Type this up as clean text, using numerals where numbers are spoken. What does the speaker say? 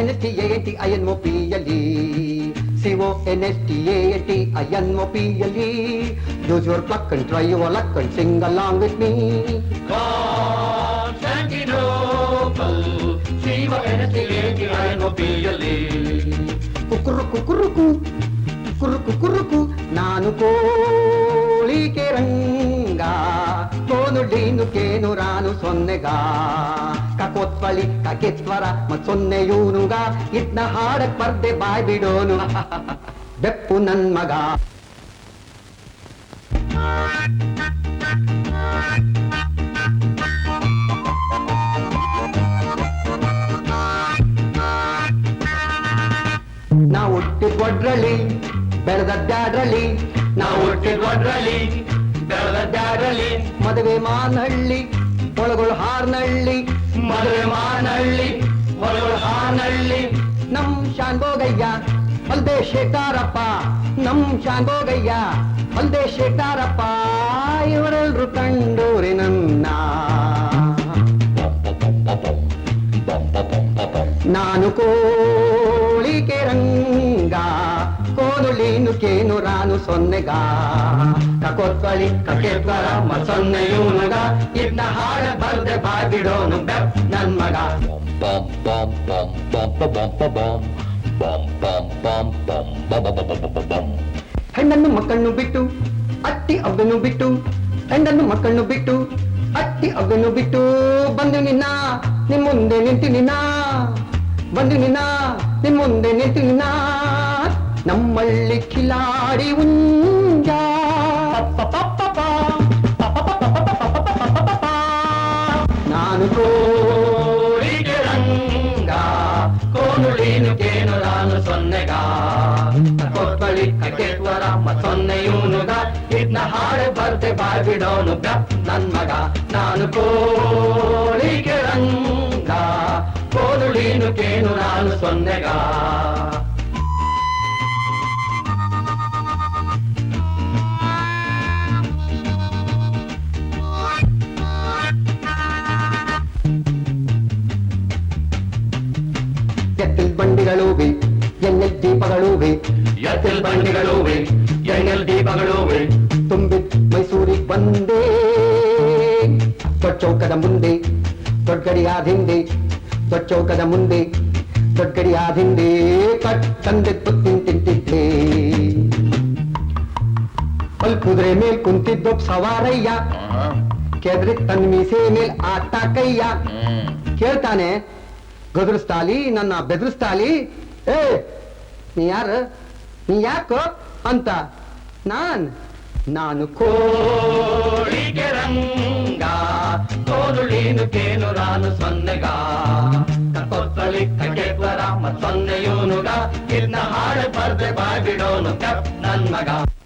CONSTANTINMOPLE. CONSTANTINMOPLE. Use your pluck and try your luck and sing along with me. Constantinople, CONSTANTINMOPLE. ಕುಕುರುಕು ಕುರುಕು ಕುರುಕು ಕುರುಕು ನಾನು ಕೋಳಿಕೆ ರಂಗ ಕೋನುಡೀನು ಕೇನು ರಾನು ಸೊನ್ನೆಗ ಕಕೋತ್ವಳಿ ಕಕೆತ್ವರ ಮತ್ ಸೊನ್ನೆಯೂನುಗ ಇದ್ನ ಹಾಡಕ್ ಪರ್ದೆ ಬಾಯ್ ಬಿಡೋನು ಬೆಪ್ಪು ನನ್ ಮಗ. ನಾವು ಹುಟ್ಟಿದ ಒಡ್ರಳಿ ಬೆಳೆದದ್ದಾಡ್ರಳಿ, ನಾವು ಹುಟ್ಟಿದ ಒಡ್ರಳಿ ಬೆಳೆದದ್ದಾಡ್ರಳಿ, ಮದುವೆ ಮಾನಹಳ್ಳಿ ಒಳಗೊಳು ಹಾರ್ನಳ್ಳಿ, ಮದುವೆ ಮಾನಹಳ್ಳಿ ಒಳಗೊಳು ಹಾನಹಳ್ಳಿ. ನಮ್ ಶಾನ್ಭೋಗಯ್ಯ ಅಲ್ದೆ ಶೇಖಾರಪ್ಪ, ನಮ್ ಶಾನ್ಭೋಗಯ್ಯ ಅಲ್ದೆ ಶೇಖಾರಪ್ಪ, ಇವರೆಲ್ರು ಕಂಡೋರೆ ನನ್ನ. ನಾನು ಕೋಳಿಕೆ ರಂಗ ಕೋನುಳೀನು ಕೇನು ರಾನು ಸೊನ್ನೆಗ ಕಕೋತ್ವಳಿ ಕಕೆತ್ವರ ಮ ಸೊನ್ನೆಯೂನುಗ ಇದ್ನ ಹಾಡ ಬರ್ದೆ ಬಾಬಿಡೋನು ಬೆಪ್ ನನ್ ಮಗ. ಹೆಣ್ಣನ್ನು ಮಕ್ಕಳನ್ನು ಬಿಟ್ಟು ಅಟ್ಟಿ ಅವ್ವನು ಬಿಟ್ಟು, ಹೆಣ್ಣನ್ನು ಮಕ್ಕಳನ್ನು ಬಿಟ್ಟು ಅಟ್ಟಿ ಅವ್ವನು ಬಿಟ್ಟು ಬಂದು ನಿನ್ನ ನಿಮ್ ಮುಂದೆ ನಿಂತು ನಿನ್ನ, ಬಂದು ನಿನ್ನ ನಿಮ್ ಮುಂದೆ ನಿಂತು ನಿನ್ನ. ನಮ್ಮಳ್ಳಿ ಕಿಲಾಡಿ ಉಂಜ ನಾನು ಕೋಳಿಗೆ ರಂಗ ಕೋನುಳೀನು ಕೇನು ರಾನು ಸೊನ್ನೆಗ ಕೊತ್ವಳಿ ಕಕೆತ್ವರ ಮತ್ ಸೊನ್ನೆಯೂನುಗ ಇದ್ನ ಹಾಡೆ ಬರ್ದೆ ಬಾಯ್ಬಿಡೋನು ಬೆಪ್ ನನ್ ಮಗ. ನಾನು ಕೋಳಿಗೆ ರಂಗ ಕೋನುಳೀನು ಕೇನು ರಾನು ಸೊನ್ನೆಗ. ಎತ್ತಿಲ್ ಬಂಡಿಗಳುವೆ ಎಣ್ಣೆಲ್ ದೀಪಗಳುವೆ, ಎತ್ತಿಲ್ ಬಂಡಿಗಳುವೆ ಎಣ್ಣೆಲ್ ದೀಪಗಳುವೆ, ತುಂಬಿದ್ ಮೈಸೂರಿಗೆ ಬಂದೆ ದೊಡ್ಡ ಚೌಕದ ಮುಂದೆ ದೊಡ್ಡ ಗಡಿಯಾದ ಹಿಂದೆ, ದೊಡ್ಡ ಚೌಕದ ಮುಂದೆ ದೊಡ್ಡ ಗಡಿಯಾದ ಹಿಂದೆ ಕಟ್ ತಂದೆ ತಿಂತಿದ್ದೆ. ಅಲ್ ಕುದುರೆ ಮೇಲ್ ಕುಂತಿದ್ದೊಬ್ಬ ಸವಾರಯ್ಯ, ಕೆದ್ರಿ ತನ್ ಮೀಸೆ ಮೇಲ್ ಆಟ ಕಯ್ಯ. ಕೇಳ್ತಾನೆ ಗದರಿಸ್ತಾಲಿ ನನ್ನ ಬೆದರಿಸ್ತಾಲಿ, ಏ ನೀ ಯಾರು ನೀ ಯಾಕೋ ಅಂತ. ನಾನು ಕೋಳಿಗೆ ರಂಗ ಕೋನುಳೀನು ಕೇನು ರಾನು ಸೊನ್ನೆಗ ಕಕೋತ್ವಳಿ ಕಕೆತ್ವರ ಮತ್ ಸೊನ್ನೆಯೂನುಗ ಇದ್ನ ಹಾಡೆ ಬರ್ದೆ ಬಾಯ್ಬಿಡೋನು ಬೆಪ್ ನನ್ ಮಗ.